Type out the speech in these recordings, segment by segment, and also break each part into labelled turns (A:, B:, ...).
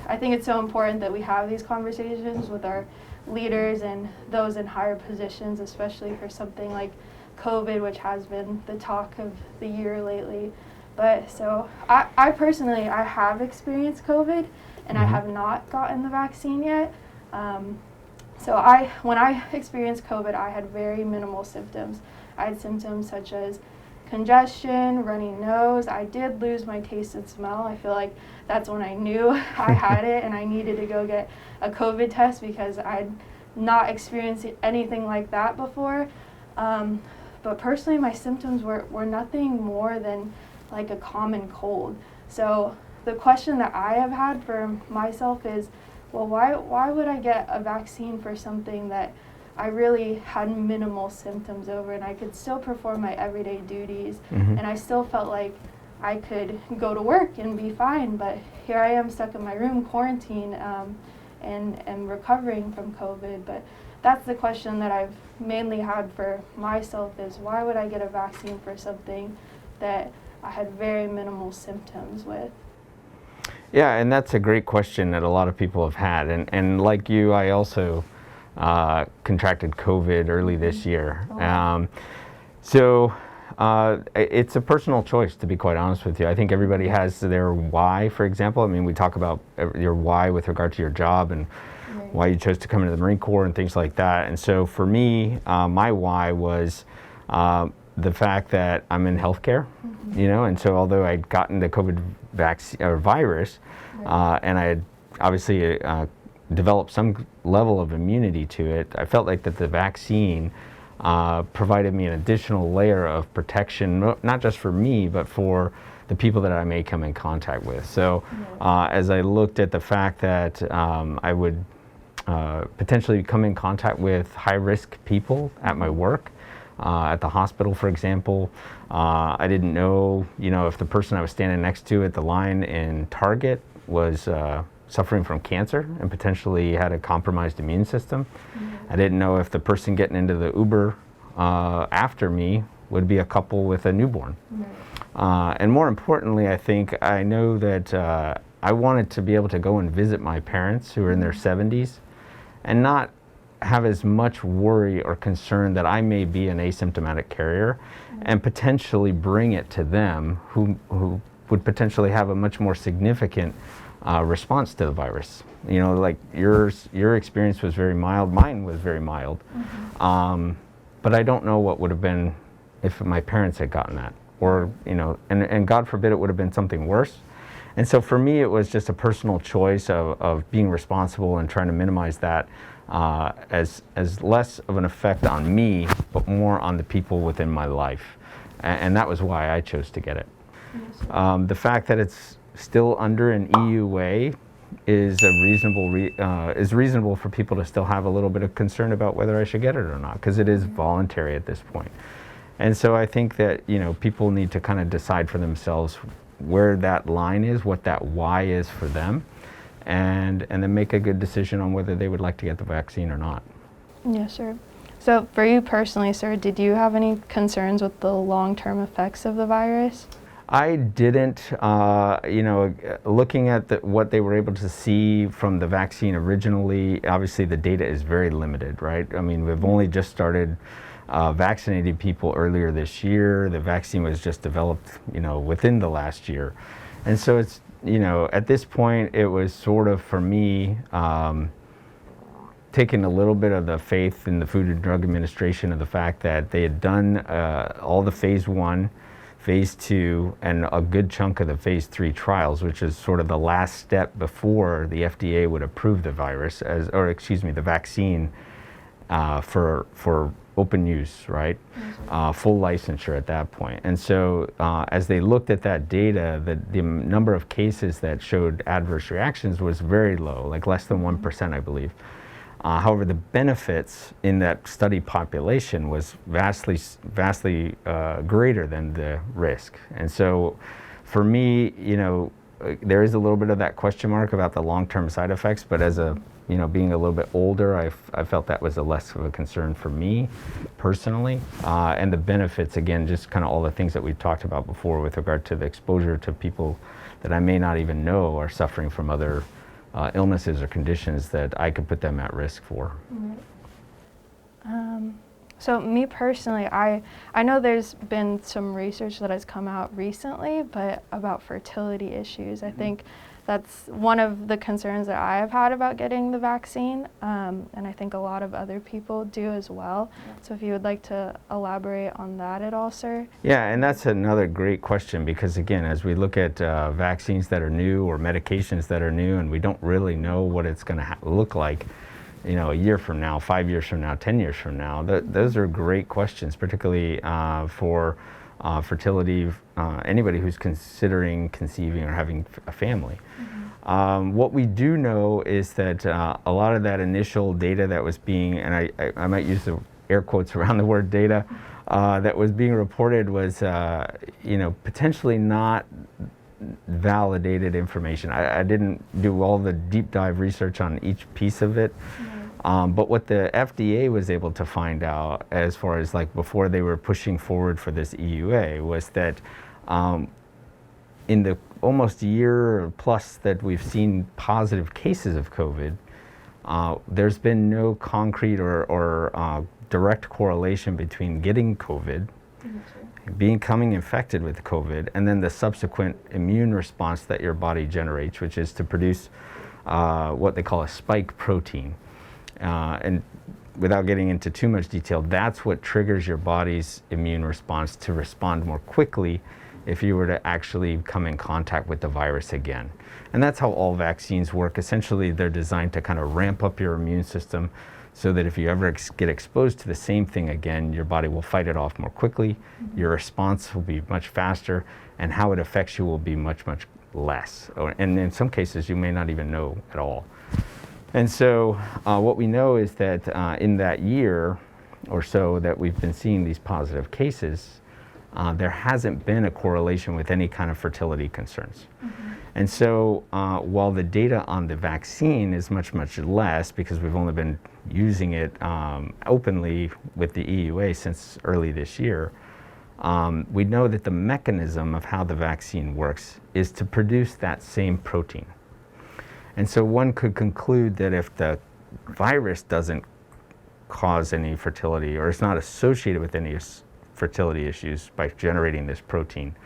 A: I think it's so important that we have these conversations with our leaders and those in higher positions, especially for something like COVID, which has been the talk of the year lately. But so I personally, I have experienced COVID, and I have not gotten the vaccine yet. So when I experienced COVID, I had very minimal symptoms. I had symptoms such as congestion, runny nose. I did lose my taste and smell. I feel like that's when I knew I had it and I needed to go get a COVID test because I'd not experienced anything like that before. But personally, my symptoms were nothing more than like a common cold. So the question that I have had for myself is, well, why would I get a vaccine for something that I really had minimal symptoms over, and I could still perform my everyday duties, and I still felt like I could go to work and be fine, but here I am stuck in my room, quarantine, and recovering from COVID. But that's the question that I've mainly had for myself is, why would I get a vaccine for something that I had very minimal symptoms with?
B: Yeah, and that's a great question that a lot of people have had. And like you, I also contracted COVID early this year. So it's a personal choice, to be quite honest with you. I think everybody has their why, for example. I mean, we talk about your why with regard to your job and why you chose to come into the Marine Corps and things like that. And so for me, my why was the fact that I'm in healthcare, you know, and so although I'd gotten the COVID vaccine or virus, and I had obviously developed some level of immunity to it, I felt like that the vaccine provided me an additional layer of protection, not just for me, but for the people that I may come in contact with. So as I looked at the fact that I would potentially come in contact with high-risk people at my work, at the hospital, for example, I didn't know, you know, if the person I was standing next to at the line in Target was suffering from cancer and potentially had a compromised immune system. I didn't know if the person getting into the Uber after me would be a couple with a newborn. And more importantly, I think I know that I wanted to be able to go and visit my parents who are in their 70s and not have as much worry or concern that I may be an asymptomatic carrier and potentially bring it to them who would potentially have a much more significant response to the virus. You know, like your experience was very mild, mine was very mild. But I don't know what would have been if my parents had gotten that, or, you know, and God forbid it would have been something worse. And so for me, it was just a personal choice of being responsible and trying to minimize that as less of an effect on me, but more on the people within my life. And that was why I chose to get it. The fact that it's still under an EUA is reasonable for people to still have a little bit of concern about whether I should get it or not, because it is voluntary at this point. And so I think that, you know, people need to kind of decide for themselves where that line is, what that why is for them, and then make a good decision on whether they would like to get the vaccine or not.
A: Yeah, sure. So for you personally, sir, did you have any concerns with the long-term effects of the virus?
B: I didn't. You know, looking at what they were able to see from the vaccine originally, obviously the data is very limited, right? I mean, we've only just started vaccinating people earlier this year. The vaccine was just developed, you know, within the last year. And so it's, you know, at this point, it was sort of, for me, taking a little bit of the faith in the Food and Drug Administration of the fact that they had done all the phase 1, phase 2, and a good chunk of the phase 3 trials, which is sort of the last step before the FDA would approve the virus, the vaccine for open use, right? Full licensure at that point. And so as they looked at that data, the number of cases that showed adverse reactions was very low, like less than 1%, I believe. However, the benefits in that study population was vastly greater than the risk. And so for me, you know, there is a little bit of that question mark about the long-term side effects, but as a, you know, being a little bit older, I felt that was a less of a concern for me personally. And the benefits, again, just kind of all the things that we've talked about before with regard to the exposure to people that I may not even know are suffering from other illnesses or conditions that I could put them at risk for.
A: Right. So me personally, I know there's been some research that has come out recently, but about fertility issues. I think that's one of the concerns that I have had about getting the vaccine, and I think a lot of other people do as well. So if you would like to elaborate on that at all, sir?
B: Yeah, and that's another great question, because again, as we look at vaccines that are new or medications that are new, and we don't really know what it's going to look like, a year from now, 5 years from now, 10 years from now, those are great questions, particularly for fertility, anybody who's considering conceiving or having a family. What we do know is that a lot of that initial data that was being, and I might use the air quotes around the word data, that was being reported was, potentially not validated information. I didn't do all the deep dive research on each piece of it. But what the FDA was able to find out, as far as like before they were pushing forward for this EUA, was that in the almost year plus that we've seen positive cases of COVID, there's been no concrete or direct correlation between getting COVID, becoming infected with COVID, and then the subsequent immune response that your body generates, which is to produce what they call a spike protein. And without getting into too much detail, that's what triggers your body's immune response to respond more quickly if you were to actually come in contact with the virus again. And that's how all vaccines work. Essentially, they're designed to kind of ramp up your immune system so that if you ever get exposed to the same thing again, your body will fight it off more quickly, your response will be much faster, and how it affects you will be much, much less. And in some cases, you may not even know at all. And so what we know is that in that year or so that we've been seeing these positive cases, there hasn't been a correlation with any kind of fertility concerns. And so while the data on the vaccine is much, much less, because we've only been using it openly with the EUA since early this year, we know that the mechanism of how the vaccine works is to produce that same protein. And so one could conclude that if the virus doesn't cause any fertility, or is not associated with any fertility issues by generating this protein,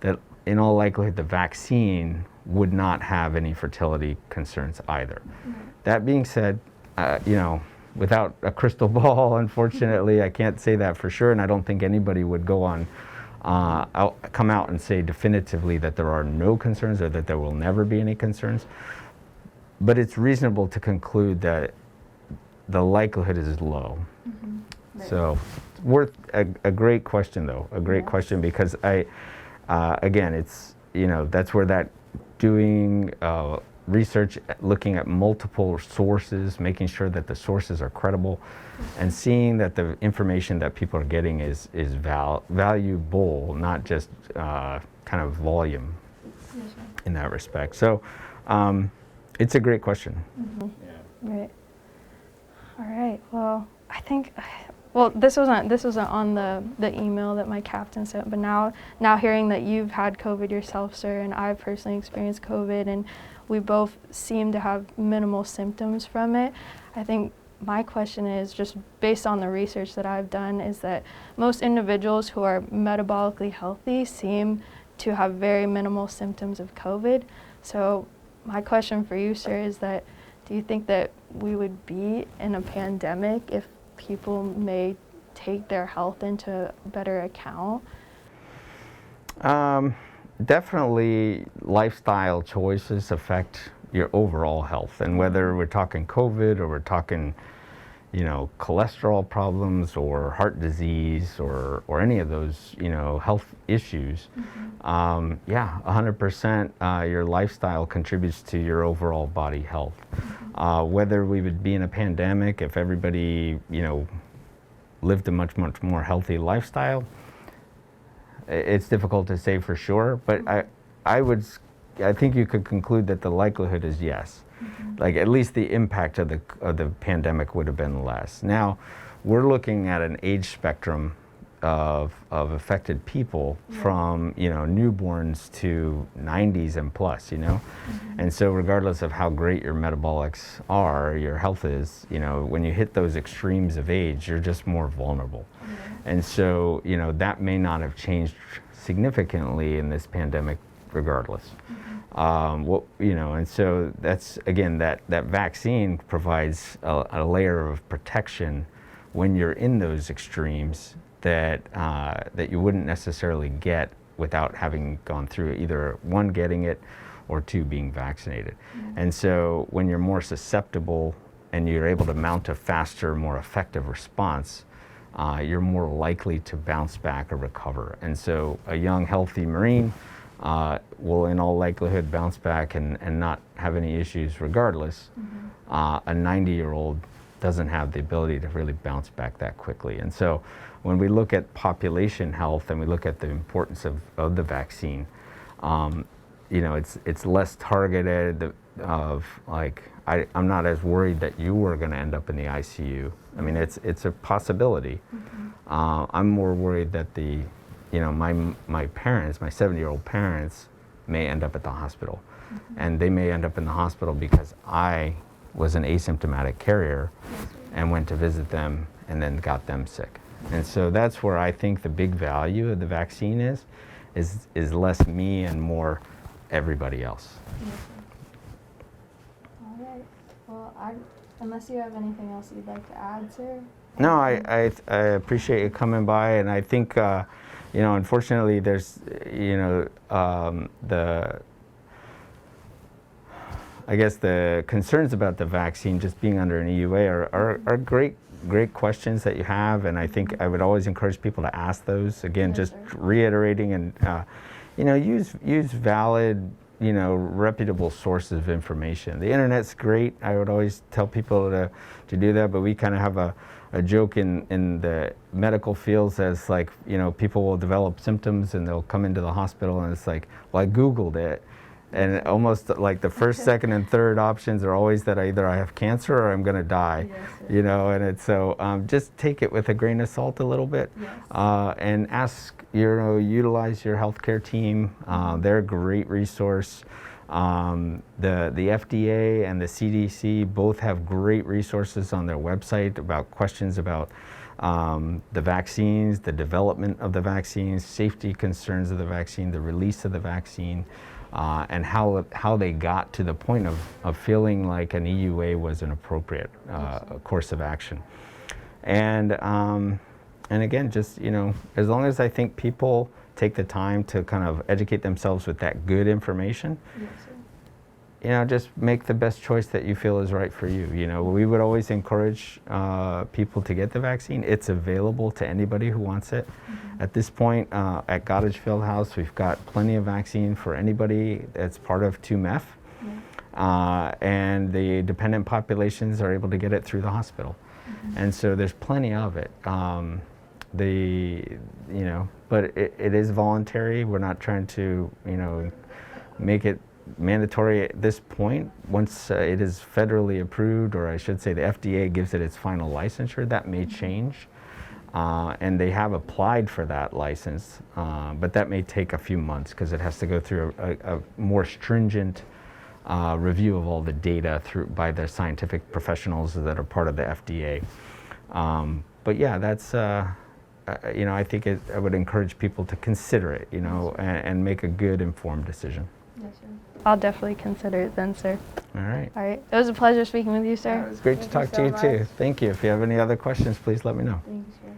B: that in all likelihood the vaccine would not have any fertility concerns either. That being said, without a crystal ball, unfortunately, I can't say that for sure, and I don't think anybody would go on come out and say definitively that there are no concerns or that there will never be any concerns. But it's reasonable to conclude that the likelihood is low.
A: Right.
B: So it's worth a great question, though, a great question, because again, it's, that's where that doing research, looking at multiple sources, making sure that the sources are credible, and seeing that the information that people are getting is valuable, not just kind of volume in that respect. So it's a great question.
A: Right. All right. Well, I think, this wasn't on the email that my captain sent, but now hearing that you've had COVID yourself, sir, and I've personally experienced COVID, and we both seem to have minimal symptoms from it, I think my question is, just based on the research that I've done, is that most individuals who are metabolically healthy seem to have very minimal symptoms of COVID. So my question for you, sir, is that do you think that we would be in a pandemic if people may take their health into better account?
B: Definitely lifestyle choices affect your overall health, and whether we're talking COVID or we're talking cholesterol problems or heart disease or any of those health issues, 100% your lifestyle contributes to your overall body health. Whether we would be in a pandemic if everybody lived a much more healthy lifestyle, it's difficult to say for sure, but I think you could conclude that the likelihood is yes. Like at least the impact of the pandemic would have been less. Now, we're looking at an age spectrum of affected people from, newborns to 90s and plus, And so regardless of how great your metabolics are, your health is, when you hit those extremes of age, you're just more vulnerable. And so, that may not have changed significantly in this pandemic regardless. And so that's, again, that vaccine provides a layer of protection when you're in those extremes that you wouldn't necessarily get without having gone through either one, getting it, or two, being vaccinated. And so when you're more susceptible and you're able to mount a faster, more effective response, you're more likely to bounce back or recover. And so a young, healthy Marine will in all likelihood bounce back and not have any issues regardless. A 90-year-old doesn't have the ability to really bounce back that quickly. And so when we look at population health and we look at the importance of the vaccine, it's less targeted of like, I'm not as worried that you were going to end up in the ICU. I mean, it's a possibility. I'm more worried that my parents, my 70-year-old parents, may end up at the hospital. And they may end up in the hospital because I was an asymptomatic carrier and went to visit them and then got them sick. And so that's where I think the big value of the vaccine is less me and more everybody else.
A: All right. Well, unless you have anything else you'd like to add, sir?
B: No, I appreciate you coming by, and I think, unfortunately, there's, I guess the concerns about the vaccine just being under an EUA are great questions that you have, and I think I would always encourage people to ask those. Again, just reiterating and, use valid, reputable sources of information. The internet's great. I would always tell people to do that, but we kind of have a joke in the medical fields as like, people will develop symptoms and they'll come into the hospital and it's like, well, I Googled it. And almost like the first, second, and third options are always that either I have cancer or I'm going to die, and it's so just take it with a grain of salt a little bit, and ask, utilize your healthcare team. They're a great resource. The FDA and the CDC both have great resources on their website about questions about the vaccines, the development of the vaccines, safety concerns of the vaccine, the release of the vaccine. And how they got to the point of feeling like an EUA was an appropriate course of action. And again, just, as long as I think people take the time to kind of educate themselves with that good information, just make the best choice that you feel is right for you. We would always encourage people to get the vaccine. It's available to anybody who wants it. At this point, at Cottage Field House, we've got plenty of vaccine for anybody that's part of 2MEF. And the dependent populations are able to get it through the hospital. And so there's plenty of it. But it is voluntary. We're not trying to, make it mandatory at this point. Once it is federally approved, or I should say the FDA gives it its final licensure, that may change. And they have applied for that license, but that may take a few months because it has to go through a more stringent review of all the data by the scientific professionals that are part of the FDA. But yeah, that's, I think I would encourage people to consider it, and make a good informed decision.
A: Yes, sir. I'll definitely consider it then, sir.
B: All right.
A: All right. It was a pleasure speaking with you, sir.
B: It was great to talk to you too. Thank you. If you have any other questions, please let me know.
A: Thank you, sir.